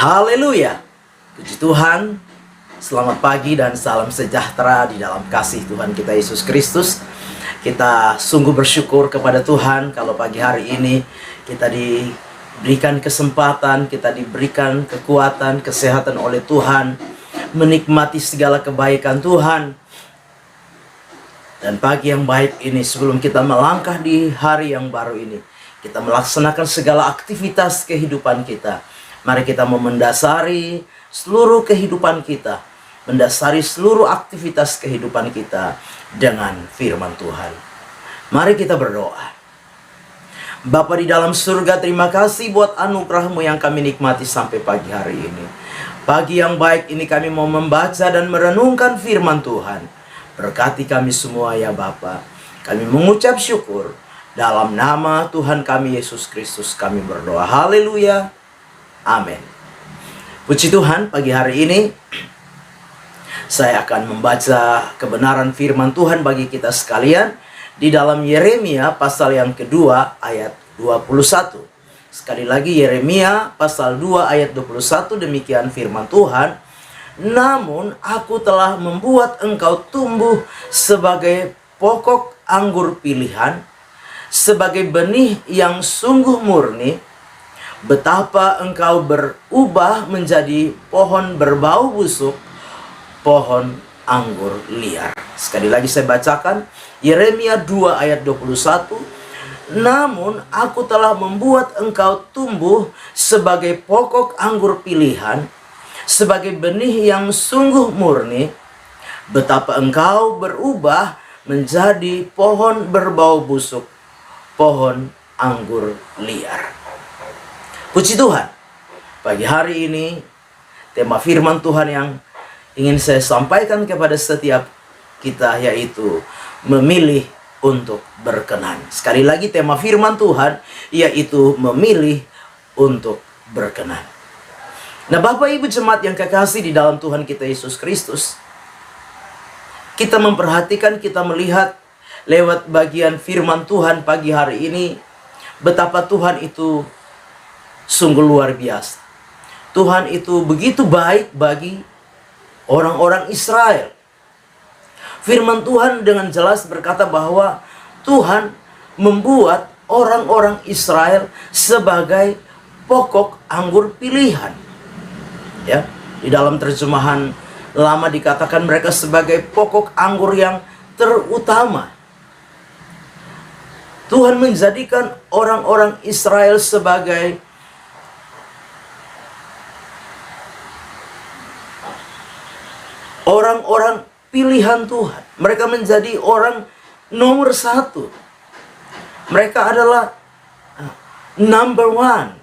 Haleluya. Puji Tuhan. Selamat pagi dan salam sejahtera di dalam kasih Tuhan kita Yesus Kristus. Kita sungguh bersyukur kepada Tuhan kalau pagi hari ini kita diberikan kesempatan, kita diberikan kekuatan, kesehatan oleh Tuhan, menikmati segala kebaikan Tuhan. Dan pagi yang baik ini, sebelum kita melangkah di hari yang baru ini, kita melaksanakan segala aktivitas kehidupan kita. Mari kita mendasari seluruh kehidupan kita, mendasari seluruh aktivitas kehidupan kita dengan firman Tuhan. Mari kita berdoa. Bapa di dalam surga, terima kasih buat anugerah-Mu yang kami nikmati sampai pagi hari ini. Pagi yang baik ini kami mau membaca dan merenungkan firman Tuhan. Berkati kami semua ya Bapa. Kami mengucap syukur. Dalam nama Tuhan kami Yesus Kristus kami berdoa. Haleluya. Amin. Puji Tuhan, pagi hari ini saya akan membaca kebenaran firman Tuhan bagi kita sekalian di dalam Yeremia pasal yang kedua ayat 21. Sekali lagi Yeremia pasal 2 ayat 21, demikian firman Tuhan. Namun aku telah membuat engkau tumbuh sebagai pokok anggur pilihan, sebagai benih yang sungguh murni. Betapa engkau berubah menjadi pohon berbau busuk, pohon anggur liar. Sekali lagi saya bacakan Yeremia 2 ayat 21. Namun aku telah membuat engkau tumbuh sebagai pokok anggur pilihan, sebagai benih yang sungguh murni. Betapa engkau berubah menjadi pohon berbau busuk, pohon anggur liar. Puji Tuhan, pagi hari ini tema firman Tuhan yang ingin saya sampaikan kepada setiap kita yaitu memilih untuk berkenan. Sekali lagi tema firman Tuhan yaitu memilih untuk berkenan. Nah Bapak Ibu jemaat yang kekasih di dalam Tuhan kita Yesus Kristus, kita memperhatikan, kita melihat lewat bagian firman Tuhan pagi hari ini betapa Tuhan itu sungguh luar biasa. Tuhan itu begitu baik bagi orang-orang Israel. Firman Tuhan dengan jelas berkata bahwa Tuhan membuat orang-orang Israel sebagai pokok anggur pilihan. Ya, di dalam terjemahan lama dikatakan mereka sebagai pokok anggur yang terutama. Tuhan menjadikan orang-orang Israel sebagai orang-orang pilihan Tuhan. Mereka menjadi orang nomor satu. Mereka adalah number one.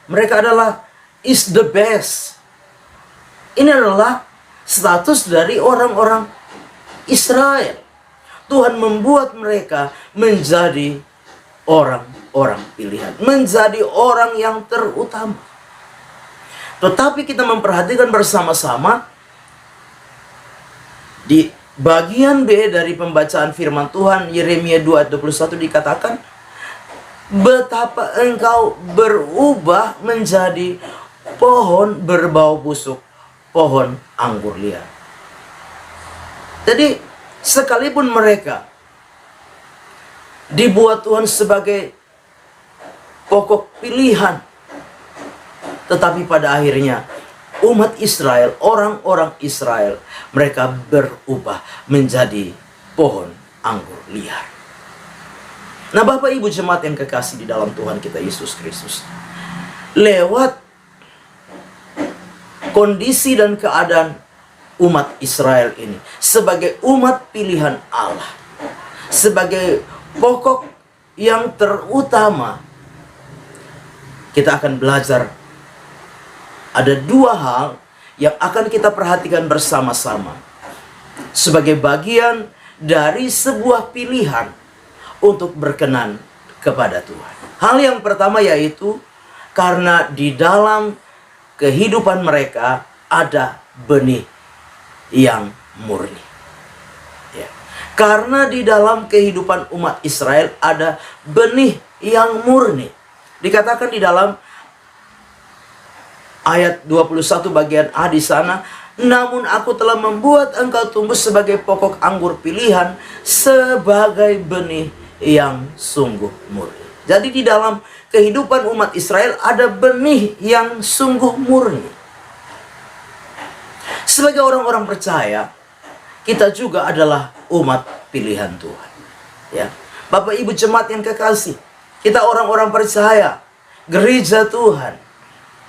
Mereka adalah is the best. Ini adalah status dari orang-orang Israel. Tuhan membuat mereka menjadi orang-orang pilihan, menjadi orang yang terutama. Tetapi kita memperhatikan bersama-sama di bagian B dari pembacaan firman Tuhan Yeremia 2 ayat 21 dikatakan, betapa engkau berubah menjadi pohon berbau busuk, pohon anggur liar. Jadi sekalipun mereka dibuat Tuhan sebagai pokok pilihan, tetapi pada akhirnya umat Israel, orang-orang Israel, mereka berubah menjadi pohon anggur liar. Nah Bapak Ibu jemaat yang kekasih di dalam Tuhan kita Yesus Kristus, lewat kondisi dan keadaan umat Israel ini sebagai umat pilihan Allah, sebagai pokok yang terutama, kita akan belajar ada dua hal yang akan kita perhatikan bersama-sama sebagai bagian dari sebuah pilihan untuk berkenan kepada Tuhan. Hal yang pertama yaitu karena di dalam kehidupan mereka ada benih yang murni. Ya. Karena di dalam kehidupan umat Israel ada benih yang murni. Dikatakan di dalam Ayat 21 bagian A di sana, namun aku telah membuat engkau tumbuh sebagai pokok anggur pilihan, sebagai benih yang sungguh murni. Jadi di dalam kehidupan umat Israel ada benih yang sungguh murni. Sebagai orang-orang percaya, kita juga adalah umat pilihan Tuhan. Ya, Bapak Ibu jemaat yang kekasih, kita orang-orang percaya, gereja Tuhan,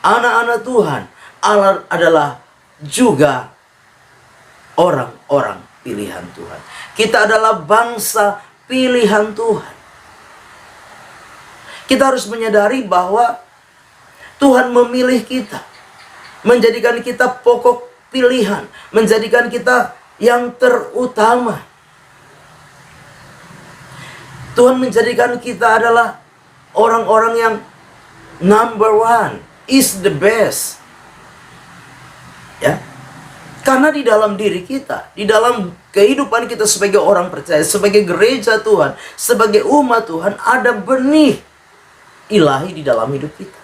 anak-anak Tuhan, Allah adalah juga orang-orang pilihan Tuhan. Kita adalah bangsa pilihan Tuhan. Kita harus menyadari bahwa Tuhan memilih kita, menjadikan kita pokok pilihan, menjadikan kita yang terutama. Tuhan menjadikan kita adalah orang-orang yang number one, is the best. Ya, karena di dalam diri kita, di dalam kehidupan kita sebagai orang percaya, sebagai gereja Tuhan, sebagai umat Tuhan, ada benih ilahi di dalam hidup kita.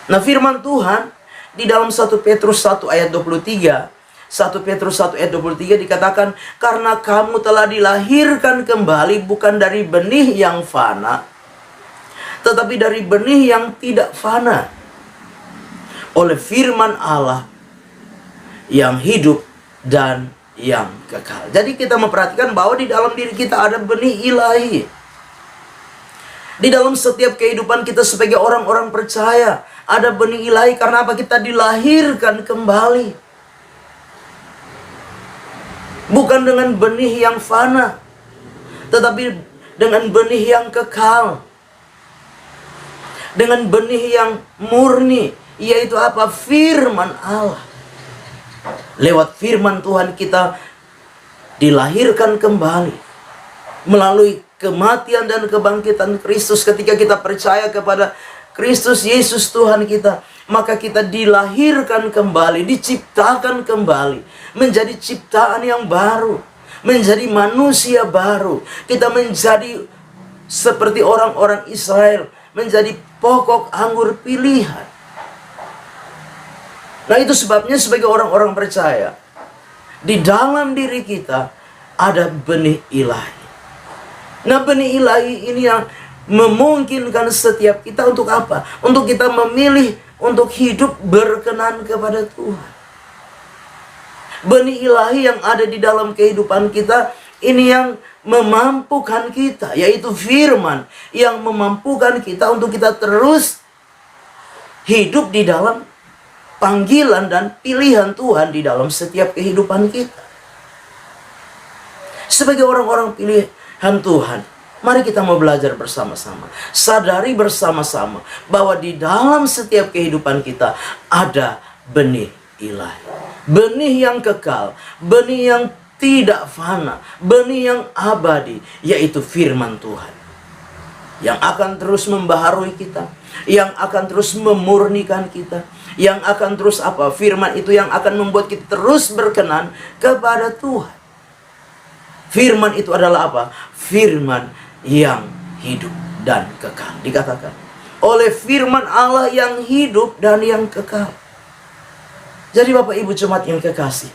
Nah, firman Tuhan di dalam 1 Petrus 1 ayat 23, 1 Petrus 1 ayat 23 dikatakan, karena kamu telah dilahirkan kembali bukan dari benih yang fana, tetapi dari benih yang tidak fana, oleh firman Allah yang hidup dan yang kekal. Jadi kita memperhatikan bahwa di dalam diri kita ada benih ilahi. Di dalam setiap kehidupan kita sebagai orang-orang percaya, ada benih ilahi. Karena apa? Kita dilahirkan kembali. Bukan dengan benih yang fana, tetapi dengan benih yang kekal. Dengan benih yang murni, yaitu apa? Firman Allah. Lewat firman Tuhan kita dilahirkan kembali melalui kematian dan kebangkitan Kristus. Ketika kita percaya kepada Kristus Yesus Tuhan kita, maka kita dilahirkan kembali, diciptakan kembali, menjadi ciptaan yang baru, menjadi manusia baru. Kita menjadi seperti orang-orang Israel, menjadi pokok anggur pilihan. Nah, itu sebabnya sebagai orang-orang percaya, di dalam diri kita ada benih ilahi. Nah, benih ilahi ini yang memungkinkan setiap kita untuk apa? Untuk kita memilih untuk hidup berkenan kepada Tuhan. Benih ilahi yang ada di dalam kehidupan kita, ini yang memampukan kita, yaitu firman yang memampukan kita untuk kita terus hidup di dalam panggilan dan pilihan Tuhan di dalam setiap kehidupan kita. Sebagai orang-orang pilihan Tuhan, mari kita mau belajar bersama-sama. Sadari bersama-sama bahwa di dalam setiap kehidupan kita ada benih ilahi. Benih yang kekal, benih yang tidak fana, benih yang abadi, yaitu firman Tuhan. Yang akan terus membaharui kita, yang akan terus memurnikan kita, yang akan terus apa? Firman itu yang akan membuat kita terus berkenan kepada Tuhan. Firman itu adalah apa? Firman yang hidup dan kekal. Dikatakan oleh firman Allah yang hidup dan yang kekal. Jadi Bapak Ibu jemaat yang kekasih,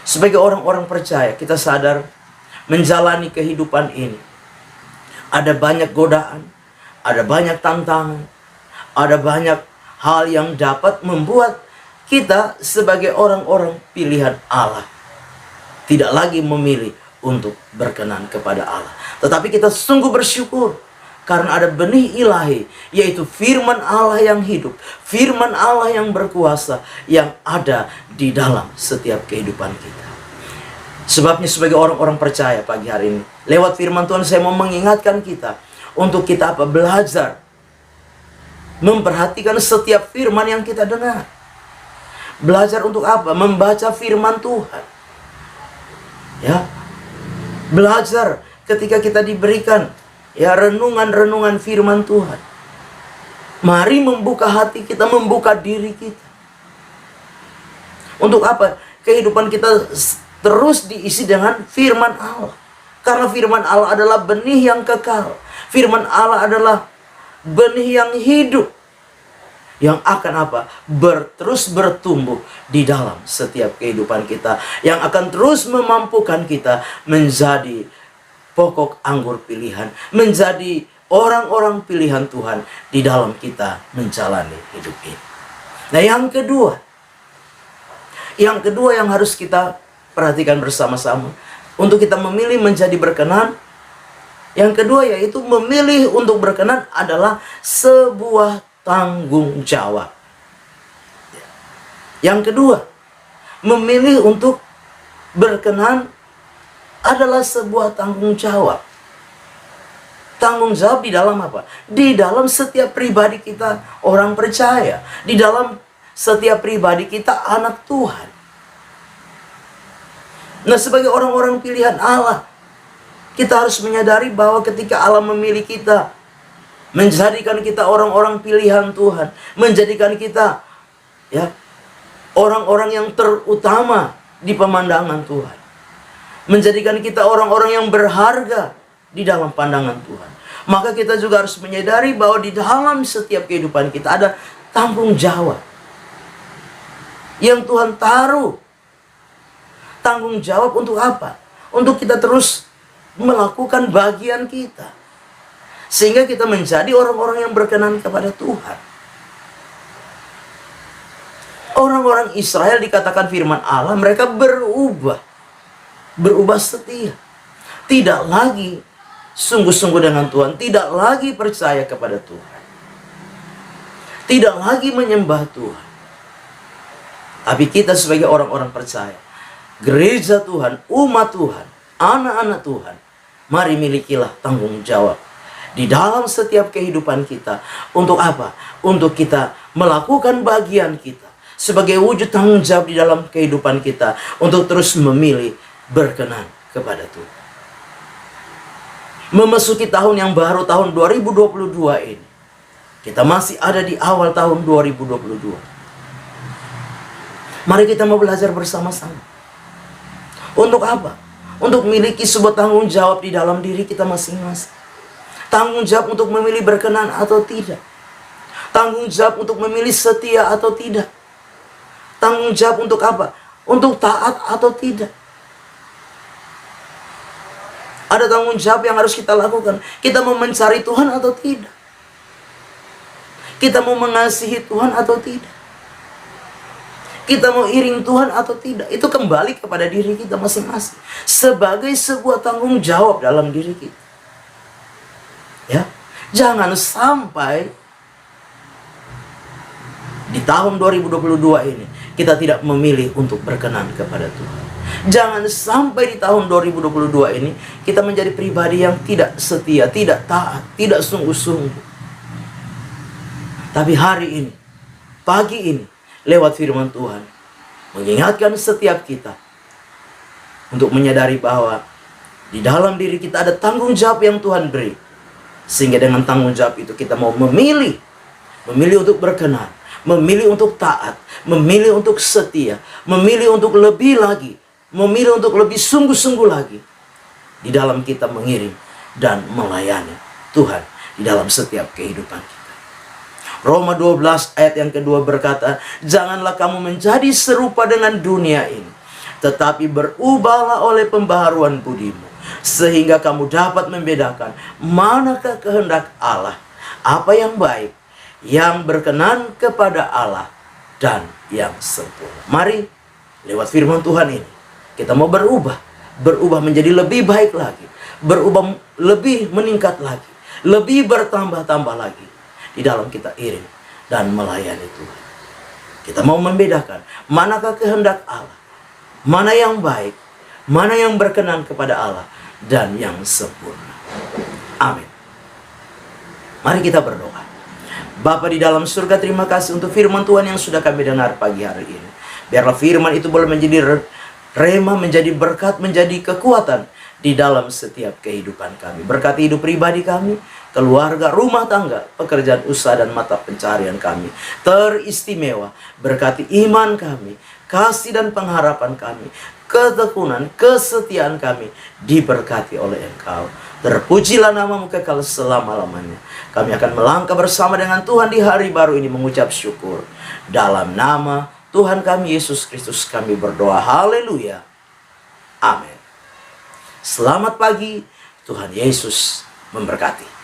sebagai orang-orang percaya, kita sadar menjalani kehidupan ini ada banyak godaan, ada banyak tantangan, ada banyak hal yang dapat membuat kita sebagai orang-orang pilihan Allah tidak lagi memilih untuk berkenan kepada Allah. Tetapi kita sungguh bersyukur karena ada benih ilahi, yaitu firman Allah yang hidup, firman Allah yang berkuasa, yang ada di dalam setiap kehidupan kita. Sebabnya sebagai orang-orang percaya pagi hari ini, lewat firman Tuhan saya mau mengingatkan kita untuk kita apa? Belajar memperhatikan setiap firman yang kita dengar. Belajar untuk apa? Membaca firman Tuhan. Ya. Belajar ketika kita diberikan ya renungan-renungan firman Tuhan. Mari membuka hati kita, membuka diri kita. Untuk apa? Kehidupan kita terus diisi dengan firman Allah. Karena firman Allah adalah benih yang kekal. Firman Allah adalah benih yang hidup, yang akan apa? Terus bertumbuh di dalam setiap kehidupan kita, yang akan terus memampukan kita menjadi pokok anggur pilihan, menjadi orang-orang pilihan Tuhan di dalam kita menjalani hidup ini. Nah, yang kedua yang harus kita perhatikan bersama-sama untuk kita memilih menjadi berkenan. Yang kedua yaitu memilih untuk berkenan adalah sebuah tanggung jawab. Yang kedua, memilih untuk berkenan adalah sebuah tanggung jawab. Tanggung jawab di dalam apa? Di dalam setiap pribadi kita orang percaya, di dalam setiap pribadi kita anak Tuhan. Nah, sebagai orang-orang pilihan Allah, kita harus menyadari bahwa ketika Allah memilih kita, menjadikan kita orang-orang pilihan Tuhan, menjadikan kita orang-orang yang terutama di pemandangan Tuhan, menjadikan kita orang-orang yang berharga di dalam pandangan Tuhan, maka kita juga harus menyadari bahwa di dalam setiap kehidupan kita ada tanggung jawab yang Tuhan taruh. Tanggung jawab untuk apa? Untuk kita terus melakukan bagian kita, sehingga kita menjadi orang-orang yang berkenan kepada Tuhan. Orang-orang Israel dikatakan firman Allah, mereka berubah setia, tidak lagi sungguh-sungguh dengan Tuhan, tidak lagi percaya kepada Tuhan, tidak lagi menyembah Tuhan. Tapi kita sebagai orang-orang percaya, gereja Tuhan, umat Tuhan, anak-anak Tuhan, mari milikilah tanggung jawab di dalam setiap kehidupan kita. Untuk apa? Untuk kita melakukan bagian kita sebagai wujud tanggung jawab di dalam kehidupan kita, untuk terus memilih berkenan kepada Tuhan. Memasuki tahun yang baru, tahun 2022 ini, kita masih ada di awal tahun 2022. Mari kita mau belajar bersama-sama. Untuk apa? Untuk memiliki sebuah tanggung jawab di dalam diri kita masing-masing. Tanggung jawab untuk memilih berkenan atau tidak. Tanggung jawab untuk memilih setia atau tidak. Tanggung jawab untuk apa? Untuk taat atau tidak. Ada tanggung jawab yang harus kita lakukan. Kita mau mencari Tuhan atau tidak. Kita mau mengasihi Tuhan atau tidak. Kita mau iring Tuhan atau tidak. Itu kembali kepada diri kita masing-masing, sebagai sebuah tanggung jawab dalam diri kita. Ya, jangan sampai di tahun 2022 ini kita tidak memilih untuk berkenan kepada Tuhan. Jangan sampai di tahun 2022 ini kita menjadi pribadi yang tidak setia, tidak taat, tidak sungguh-sungguh. Tapi hari ini, pagi ini, lewat firman Tuhan, mengingatkan setiap kita untuk menyadari bahwa di dalam diri kita ada tanggung jawab yang Tuhan beri. Sehingga dengan tanggung jawab itu kita mau memilih untuk berkenan, memilih untuk taat, memilih untuk setia, memilih untuk lebih lagi, memilih untuk lebih sungguh-sungguh lagi di dalam kita mengiring dan melayani Tuhan di dalam setiap kehidupan kita. Roma 12 ayat yang kedua berkata, janganlah kamu menjadi serupa dengan dunia ini, tetapi berubahlah oleh pembaharuan budimu, sehingga kamu dapat membedakan manakah kehendak Allah, apa yang baik, yang berkenan kepada Allah, dan yang sempurna. Mari, lewat firman Tuhan ini, kita mau berubah menjadi lebih baik lagi, berubah lebih meningkat lagi, lebih bertambah-tambah lagi di dalam kita iring dan melayani Tuhan. Kita mau membedakan manakah kehendak Allah, mana yang baik, mana yang berkenan kepada Allah, dan yang sempurna. Amin. Mari kita berdoa. Bapa di dalam surga, terima kasih untuk firman Tuhan yang sudah kami dengar pagi hari ini. Biarlah firman itu boleh menjadi rema, menjadi berkat, menjadi kekuatan di dalam setiap kehidupan kami. Berkati hidup pribadi kami, keluarga, rumah tangga, pekerjaan usaha, dan mata pencarian kami teristimewa. Berkati iman kami, kasih dan pengharapan kami, ketekunan, kesetiaan kami diberkati oleh Engkau. Terpujilah namamu kekal selama-lamanya. Kami akan melangkah bersama dengan Tuhan di hari baru ini mengucap syukur. Dalam nama Tuhan kami Yesus Kristus kami berdoa. Haleluya. Amin. Selamat pagi. Tuhan Yesus memberkati.